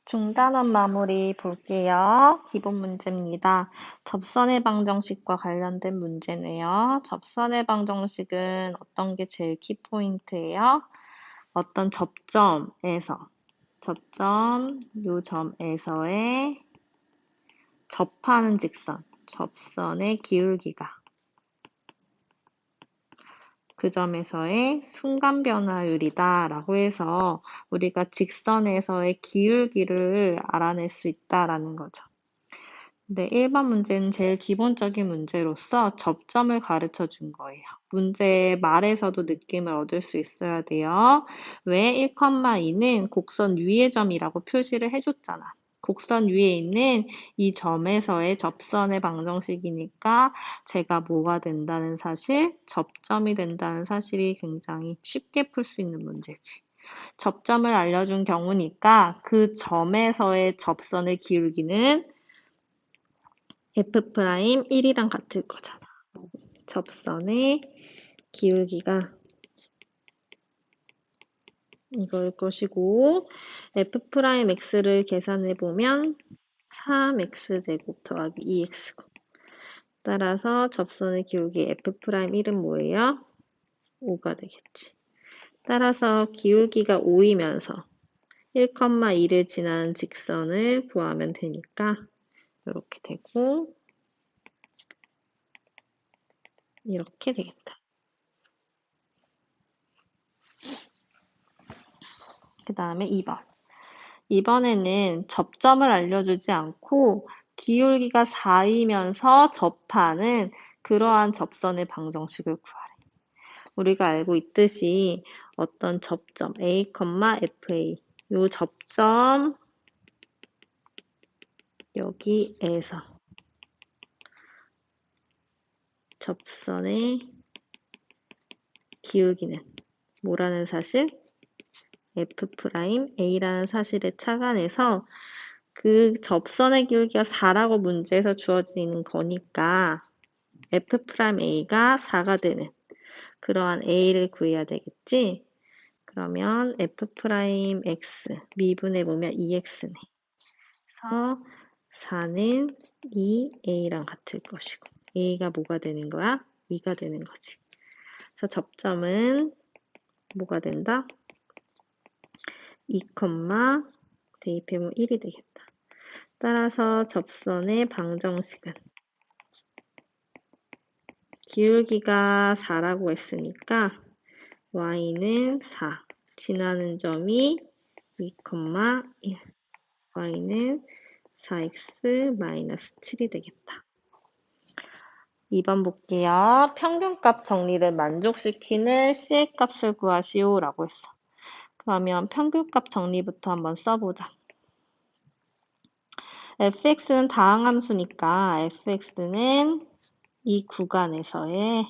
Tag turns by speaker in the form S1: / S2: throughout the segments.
S1: 중단원 마무리 볼게요. 기본 문제입니다. 접선의 방정식과 관련된 문제네요. 접선의 방정식은 어떤 게 제일 키포인트예요? 어떤 요 점에서의 접하는 직선, 접선의 기울기가 그 점에서의 순간 변화율이다 라고 해서 우리가 직선에서의 기울기를 알아낼 수 있다라는 거죠. 네, 1번 문제는 제일 기본적인 문제로서 접점을 가르쳐 준 거예요. 문제 말에서도 느낌을 얻을 수 있어야 돼요. 왜 1,2는 곡선 위의 점이라고 표시를 해줬잖아. 곡선 위에 있는 이 점에서의 접선의 방정식이니까 제가 뭐가 된다는 사실, 접점이 된다는 사실이 굉장히 쉽게 풀 수 있는 문제지. 접점을 알려준 경우니까 그 점에서의 접선의 기울기는 F'1이랑 같을 거잖아. 접선의 기울기가 이거일 것이고 F'X를 계산해보면 3X제곱 더하기 2X고 따라서 접선의 기울기 F'1은 뭐예요? 5가 되겠지. 따라서 기울기가 5이면서 1,2를 지나는 직선을 구하면 되니까 이렇게 되고 이렇게 되겠다. 그 다음에 2번. 이번에는 접점을 알려주지 않고 기울기가 4이면서 접하는 그러한 접선의 방정식을 구하래. 우리가 알고 있듯이 어떤 접점 A, FA 요 접점 여기에서 접선의 기울기는 뭐라는 사실? F'A라는 사실에 착안해서 그 접선의 기울기가 4라고 문제에서 주어지는 거니까 F'A가 4가 되는 그러한 A를 구해야 되겠지? 그러면 F'X 미분해보면 2X네. 그래서 4는 2A랑 같을 것이고 A가 뭐가 되는 거야? 2가 되는 거지. 그래서 접점은 뭐가 된다? 2, 대입해보면 1이 되겠다. 따라서 접선의 방정식은 기울기가 4라고 했으니까 y는 4, 지나는 점이 2, 1, y는 4x-7이 되겠다. 2번 볼게요. 평균값 정리를 만족시키는 C의 값을 구하시오 라고 했어. 그러면 평균값 정리부터 한번 써보자. fx는 다항함수니까 fx는 이 구간에서의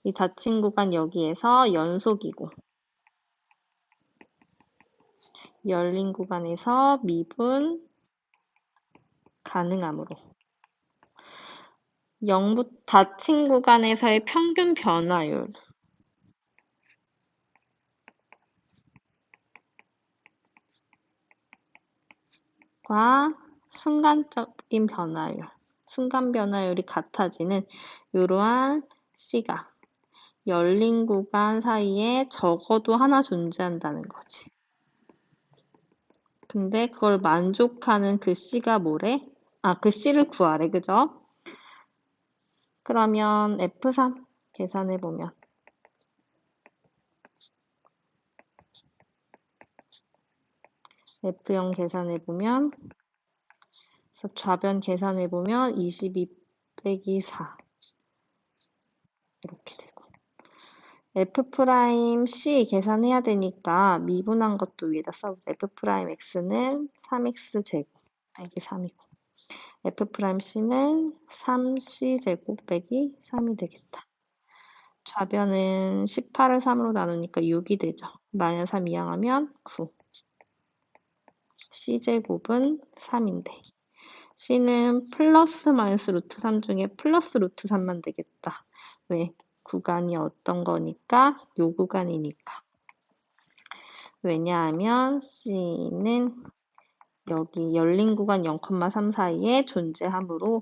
S1: 이 닫힌 구간 여기에서 연속이고 열린 구간에서 미분 가능하므로 0부터 닫힌 구간에서의 평균 변화율 과 순간적인 변화율, 순간 변화율이 같아지는 이러한 C가 열린 구간 사이에 적어도 하나 존재한다는 거지. 근데 그걸 만족하는 그 C가 뭐래? 그 C를 구하래, 그죠? 그러면 F3 계산해보면 F0 계산해보면 그래서 좌변 계산해보면 22 빼기 4 이렇게 되고 F'C 계산해야 되니까 미분한 것도 위에다 써보자. F'X는 3X제곱 빼기 3이고 F'C는 3C제곱 빼기 3이 되겠다. 좌변은 18을 3으로 나누니까 6이 되죠. 마이너스 3 이항하면 9. C제곱은 3인데 C는 플러스 마이너스 루트 3 중에 플러스 루트 3만 되겠다. 왜? 구간이 어떤 거니까? 요 구간이니까. 왜냐하면 C는 여기 열린 구간 0,3 사이에 존재하므로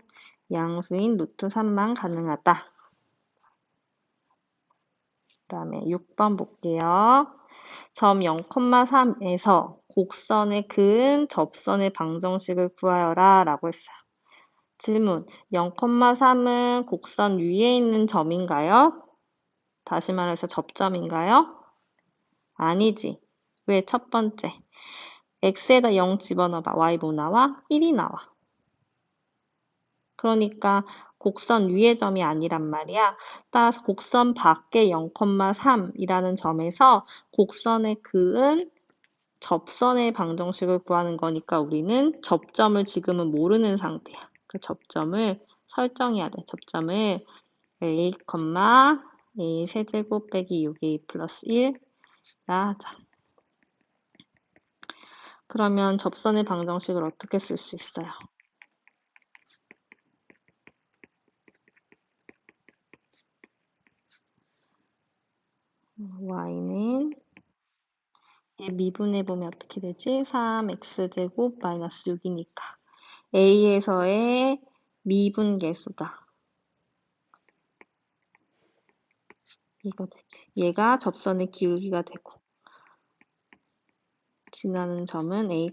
S1: 양수인 루트 3만 가능하다. 그 다음에 6번 볼게요. 점 0,3에서 곡선의 근 접선의 방정식을 구하여라 라고 했어요. 질문, 0,3은 곡선 위에 있는 점인가요? 다시 말해서 접점인가요? 아니지. 왜? 첫 번째. x에다 0 집어넣어봐. y 뭐 나와? 1이 나와. 그러니까 곡선 위의 점이 아니란 말이야. 따라서 곡선 밖에 0,3이라는 점에서 곡선의 근 접선의 방정식을 구하는 거니까 우리는 접점을 지금은 모르는 상태야. 그 접점을 설정해야 돼. 접점을 a, a 세제곱 빼기 6a 플러스 1라 하자. 그러면 접선의 방정식을 어떻게 쓸 수 있어요? y는 미분해보면 어떻게 되지? 3x제곱 마이너스 6이니까 a에서의 미분계수가 이거 되지. 얘가 접선의 기울기가 되고 지나는 점은 a,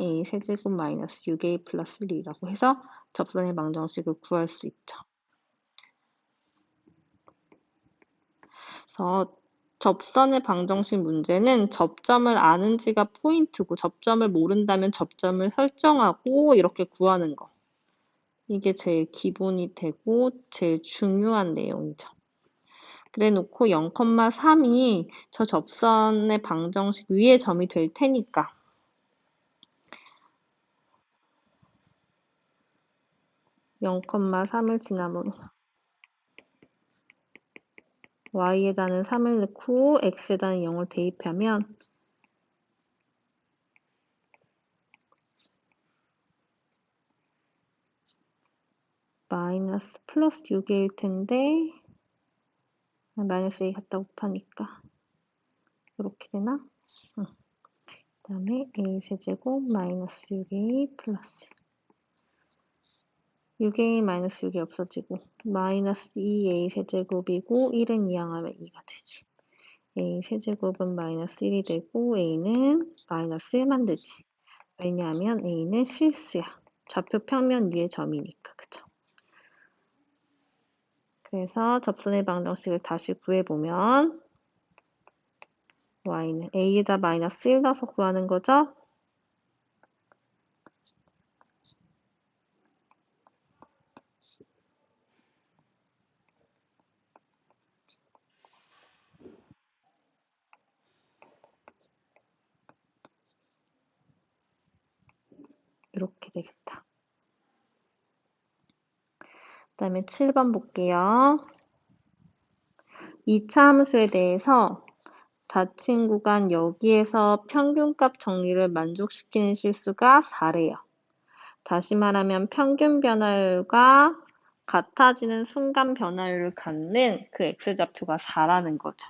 S1: a 세제곱 마이너스 6a 플러스 1이라고 해서 접선의 방정식을 구할 수 있죠. 그래서 접선의 방정식 문제는 접점을 아는지가 포인트고 접점을 모른다면 접점을 설정하고 이렇게 구하는 거. 이게 제일 기본이 되고 제일 중요한 내용이죠. 그래 놓고 0,3이 저 접선의 방정식 위에 점이 될 테니까 0,3을 지나면 y에다는 3을 넣고 x에다는 0을 대입하면 마이너스 플러스 6일 텐데 마이너스 a 갖다 곱하니까 이렇게 되나? 응. 그 다음에 a 세제곱 마이너스 6a 플러스 6a 마이너스 6이 없어지고 마이너스 2a 세제곱이고 1은 이항하면 2가 되지. a 세제곱은 마이너스 1이 되고 a는 마이너스 1만 되지. 왜냐하면 a는 실수야. 좌표 평면 위의 점이니까. 그죠? 그래서 접선의 방정식을 다시 구해보면 y는 a에다 마이너스 1 넣어서 구하는 거죠? 이렇게 되겠다. 그 다음에 7번 볼게요. 2차 함수에 대해서 닫힌 구간 여기에서 평균값 정리를 만족시키는 실수가 4래요. 다시 말하면 평균 변화율과 같아지는 순간 변화율을 갖는 그 x좌표가 4라는 거죠.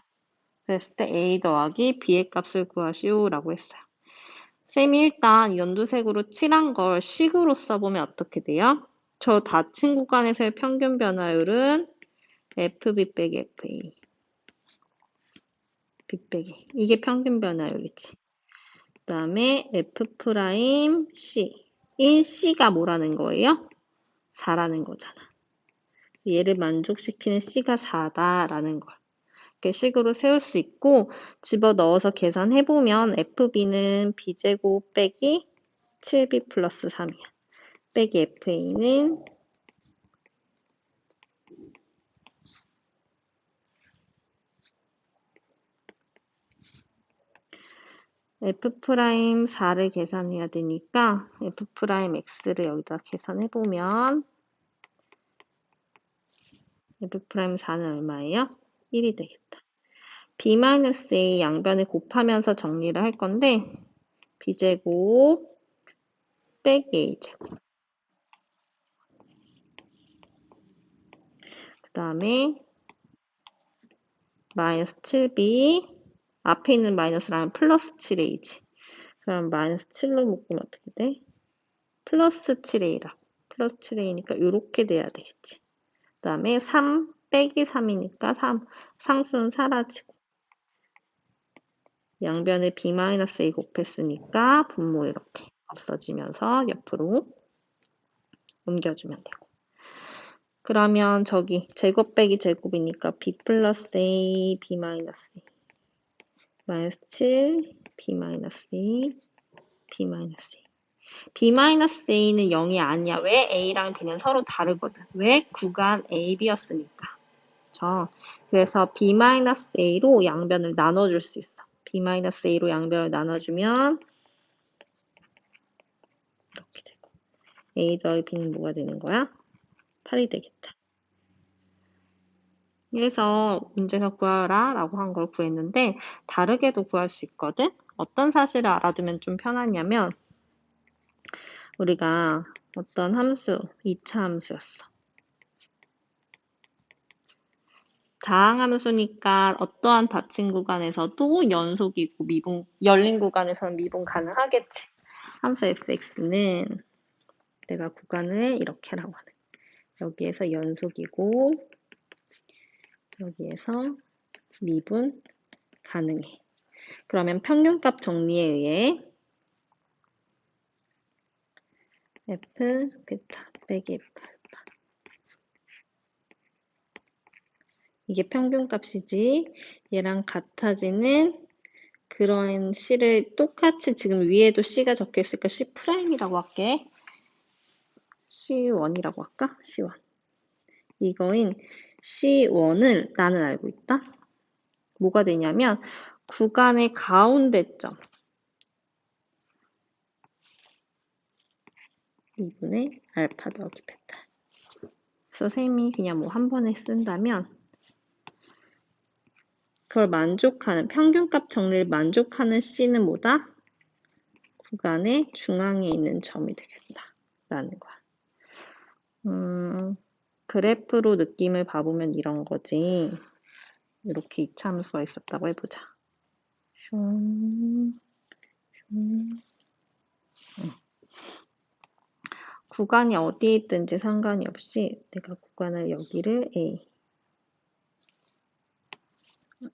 S1: 그랬을 때 a 더하기 b의 값을 구하시오 라고 했어요. 쌤이 일단 연두색으로 칠한 걸 식으로 써보면 어떻게 돼요? 저 닫힌 구간에서의 평균 변화율은 fb 빼기 fa b 빼기 이게 평균 변화율이지. 그 다음에 f'c 인 c가 뭐라는 거예요? 4라는 거잖아. 얘를 만족시키는 c가 4다라는 걸 이렇게 식으로 세울 수 있고 집어넣어서 계산해보면 fb는 b제곱 빼기 7b 플러스 3이야. 빼기 fa는 f'4를 계산해야 되니까 f'x를 여기다 계산해보면 f'4는 얼마예요? 1이 되겠다. b-a 양변을 곱하면서 정리를 할 건데 b제곱 빼기 a제곱 그 다음에 마이너스 7b 앞에 있는 마이너스라면 플러스 7a지. 그럼 마이너스 7로 묶으면 어떻게 돼? 플러스 7a라고. 플러스 7a니까 이렇게 돼야 되겠지. 그 다음에 3 빼기 3이니까 3. 상수는 사라지고. 양변에 b-a 곱했으니까 분모 이렇게 없어지면서 옆으로 옮겨주면 되고. 그러면 저기 제곱 빼기 제곱이니까 b 플러스 a, b 마이너스 a. 마이너스 7, b 마이너스 a, b 마이너스 a. b-a는 0이 아니야. 왜? a랑 b는 서로 다르거든. 왜? 구간 a, b였으니까. 그래서 b-a로 양변을 나눠줄 수 있어. b-a로 양변을 나눠주면 이렇게 되고 a 더하기 b는 뭐가 되는 거야? 8이 되겠다. 그래서 문제에서 구하라 라고 한 걸 구했는데 다르게도 구할 수 있거든. 어떤 사실을 알아두면 좀 편하냐면 우리가 어떤 함수, 2차 함수였어. 다항함수니까 어떠한 닫힌 구간에서도 연속이고 미분, 열린 구간에서는 미분 가능하겠지. 함수 fx는 내가 구간을 이렇게 하라고 하네. 여기에서 연속이고 여기에서 미분 가능해. 그러면 평균값 정리에 의해 f 베타 빼기 f 알파 이게 평균값이지. 얘랑 같아지는 그런 C를 똑같이 지금 위에도 C가 적혀 있으니까 C'이라고 할게. C1이라고 할까? C1. 이거인 C1을 나는 알고 있다. 뭐가 되냐면 구간의 가운데점 2분의 알파 더하기 베타. 그래서 쌤이 그냥 뭐 한 번에 쓴다면 그걸 만족하는 평균값 정리를 만족하는 C는 뭐다? 구간의 중앙에 있는 점이 되겠다. 라는 거야. 그래프로 느낌을 봐보면 이런 거지. 이렇게 이차함수가 있었다고 해보자. 구간이 어디에 있든지 상관이 없이 내가 구간을 여기를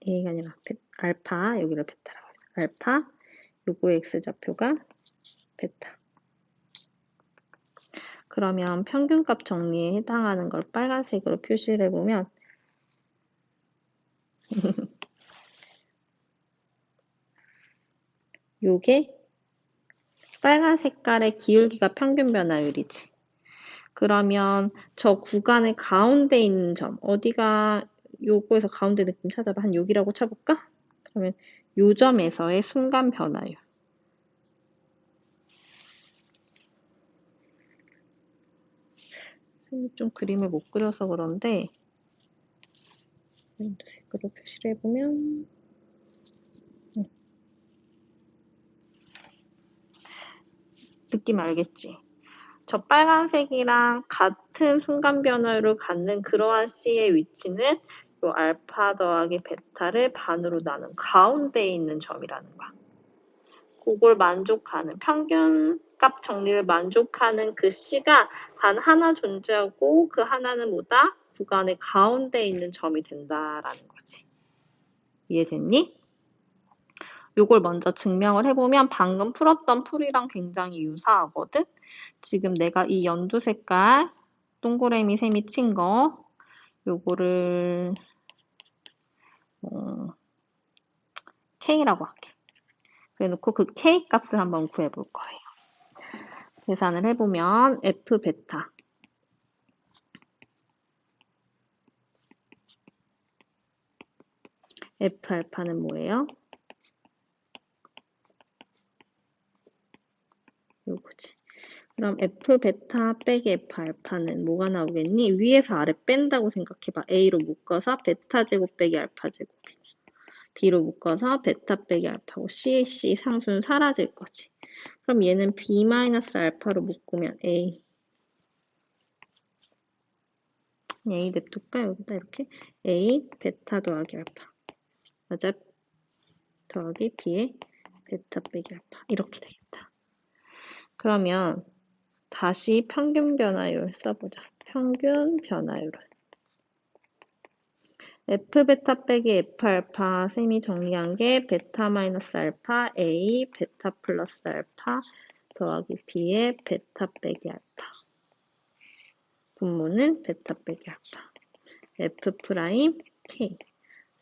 S1: A가 아니라 알파, 여기를 베타라고 하죠. 알파, 요거의 X좌표가 베타. 그러면 평균값 정리에 해당하는 걸 빨간색으로 표시를 해보면 요게 빨간 색깔의 기울기가 평균 변화율이지. 그러면 저 구간의 가운데 있는 점, 어디가 요거에서 가운데 느낌 찾아봐. 한 여기라고 쳐볼까? 그러면 요 점에서의 순간 변화율. 좀 그림을 못 그려서 그런데 색으로 표시를 해보면 느낌 알겠지? 저 빨간색이랑 같은 순간 변화율을 갖는 그러한 C의 위치는 요 알파 더하기 베타를 반으로 나눈 가운데에 있는 점이라는 거야. 그걸 만족하는 평균값 정리를 만족하는 그 C가 단 하나 존재하고 그 하나는 뭐다? 구간의 가운데에 있는 점이 된다라는 거지. 이해됐니? 요걸 먼저 증명을 해보면 방금 풀었던 풀이랑 굉장히 유사하거든? 지금 내가 이 연두 색깔 동그라미 셈이 친 거 요거를 K라고 할게. 그래놓고 그 K 값을 한번 구해볼 거예요. 계산을 해보면 F 베타 F 알파는 뭐예요? 요거지. 그럼 F 베타 빼기 F 알파는 뭐가 나오겠니? 위에서 아래 뺀다고 생각해봐. A로 묶어서 베타 제곱 빼기 알파 제곱이고 B로 묶어서 베타 빼기 알파고 C 상수는 사라질 거지. 그럼 얘는 B 마이너스 알파로 묶으면 A 냅둘까? 여기다 이렇게 A 베타 더하기 알파 맞아? 더하기 B의 베타 빼기 알파 이렇게 되겠다. 그러면 다시 평균 변화율 써보자. 평균 변화율은 F 베타 빼기 F 알파 쌤이 정리한 게 베타 마이너스 알파 A 베타 플러스 알파 더하기 B의 베타 빼기 알파. 분모는 베타 빼기 알파. F 프라임 K.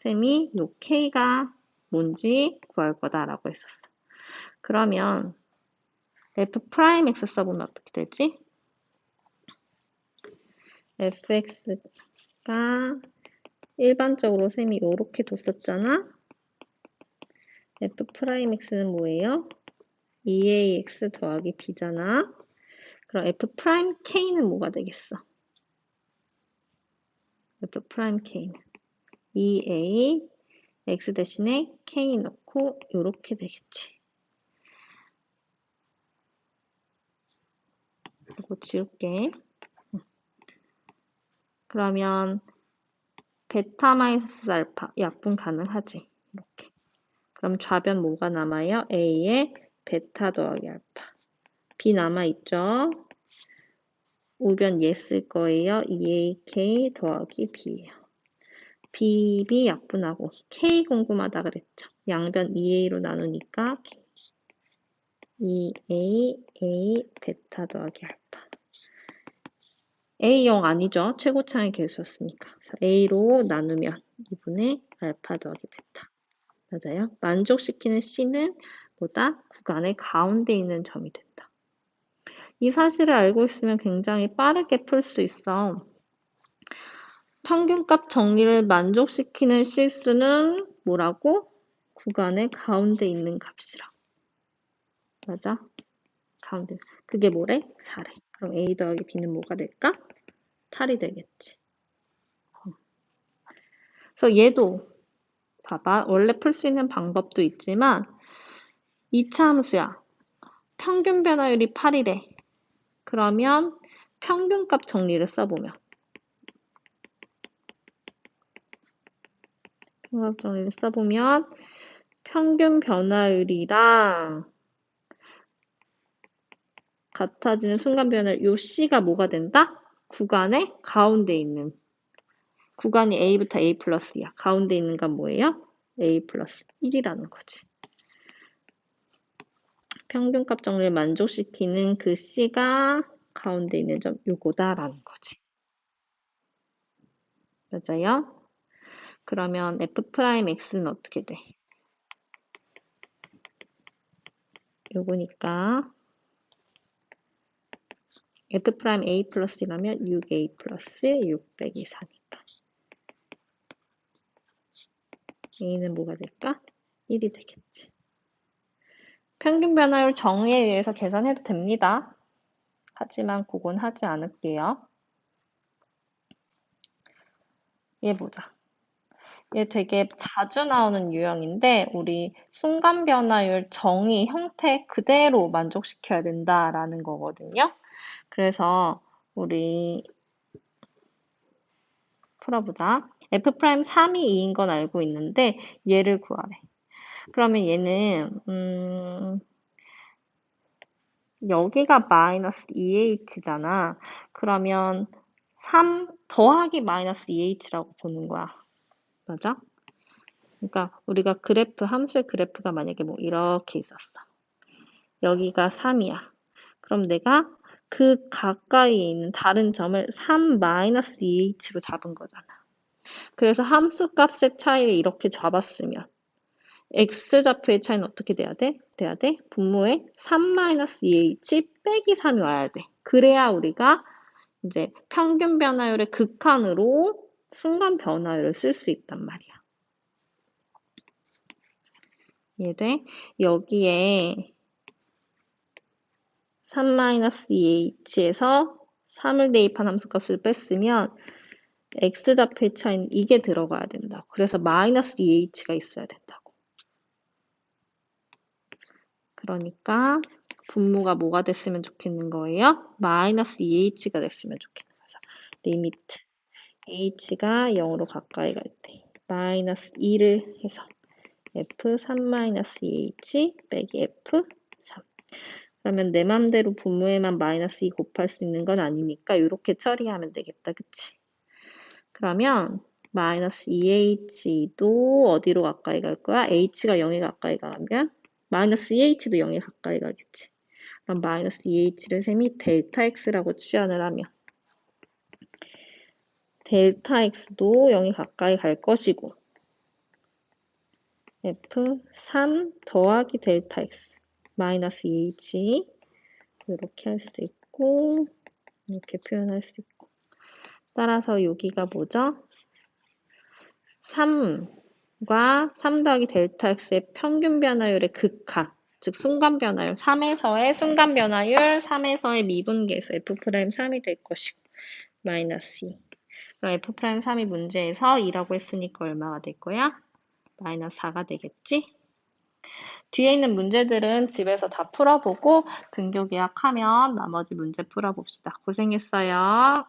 S1: 쌤이 요 K가 뭔지 구할 거다라고 했었어. 그러면 F 프라임 X 써보면 어떻게 되지? fx가 일반적으로 쌤이 요렇게 뒀었잖아. f 프라임 x는 뭐예요? 2ax 더하기 b잖아. 그럼 f 프라임 k는 뭐가 되겠어? f 프라임 k는 2a x 대신에 k 넣고 요렇게 되겠지. 이거 지울게. 그러면 베타 마이너스 알파 약분 가능하지. 이렇게. 그럼 좌변 뭐가 남아요? A에 베타 더하기 알파. B 남아있죠? 우변 얘 쓸 거예요. 2AK 더하기 B예요. BB 약분하고 K 궁금하다 그랬죠? 양변 2A로 나누니까 2A, A, 베타 더하기 알파. A 0 아니죠? 최고차의 개수였으니까. 그래서 A로 나누면 2분의 알파 더하기 베타. 맞아요. 만족시키는 C는 뭐다? 구간의 가운데 있는 점이 된다. 이 사실을 알고 있으면 굉장히 빠르게 풀 수 있어. 평균값 정리를 만족시키는 실수는 뭐라고? 구간의 가운데 있는 값이라고. 맞아? 가운데. 그게 뭐래? 4래. 그럼 A 더하기 B는 뭐가 될까? 8이 되겠지. 그래서 얘도 봐봐. 원래 풀 수 있는 방법도 있지만 2차 함수야. 평균 변화율이 8이래. 그러면 평균값 정리를 써보면 평균값 정리를 써보면 평균 변화율이랑 같아지는 순간 변화율 요 C가 뭐가 된다? 구간의 가운데 있는 구간이 A부터 A 플러스야. 가운데 있는 건 뭐예요? A 플러스 1이라는 거지. 평균값 정리를 만족시키는 그 C가 가운데 있는 점 요거다라는 거지. 맞아요? 그러면 F'X는 어떻게 돼? 요거니까 F'A 플러스라면 6A 플러스 6 빼기 4니까 A는 뭐가 될까? 1이 되겠지. 평균 변화율 정의에 의해서 계산해도 됩니다. 하지만 그건 하지 않을게요. 얘 보자. 얘 되게 자주 나오는 유형인데 우리 순간 변화율 정의 형태 그대로 만족시켜야 된다라는 거거든요. 그래서 우리 풀어보자. F' 3이 2인 건 알고 있는데 얘를 구하래. 그러면 얘는 여기가 마이너스 2h잖아. 그러면 3 더하기 마이너스 2h라고 보는 거야. 맞아? 그러니까 우리가 그래프, 함수의 그래프가 만약에 뭐 이렇게 있었어. 여기가 3이야. 그럼 내가 그 가까이에 있는 다른 점을 3 마이너스 2h로 잡은 거잖아. 그래서 함수 값의 차이를 이렇게 잡았으면 x좌표의 차이는 어떻게 돼야 돼? 분모에 3-2h 빼기 3이 와야 돼. 그래야 우리가 이제 평균 변화율의 극한으로 순간 변화율을 쓸 수 있단 말이야. 이해돼? 여기에 3-2h에서 3을 대입한 함수값을 뺐으면 x좌표의 차이는 이게 들어가야 된다고. 그래서 마이너스 2h가 있어야 된다고. 그러니까 분모가 뭐가 됐으면 좋겠는 거예요? 마이너스 2h가 됐으면 좋겠는 거죠. 리미트 h가 0으로 가까이 갈 때 마이너스 2를 해서 F3-2H 빼기 F3. 그러면 내 맘대로 분모에만 -2 곱할 수 있는 건 아니니까 이렇게 처리하면 되겠다. 그치? 그러면 -2H도 어디로 가까이 갈 거야? H가 0에 가까이 가면 -2H도 0에 가까이 가겠지. 그럼 -2H를 셈이 델타 X라고 취한을 하면 델타 X도 0에 가까이 갈 것이고 F3 더하기 델타 X -2H 이렇게 할 수도 있고 이렇게 표현할 수 있고 따라서 여기가 뭐죠? 3과 3 더하기 델타 X의 평균 변화율의 극한 즉 순간 변화율 3에서의 순간 변화율 3에서의 미분계수 F'3이 될 것이고 -2 그럼 F'3이 문제에서 2라고 했으니까 얼마가 될 거야? -4가 되겠지? 뒤에 있는 문제들은 집에서 다 풀어보고 등교 계약하면 나머지 문제 풀어봅시다. 고생했어요.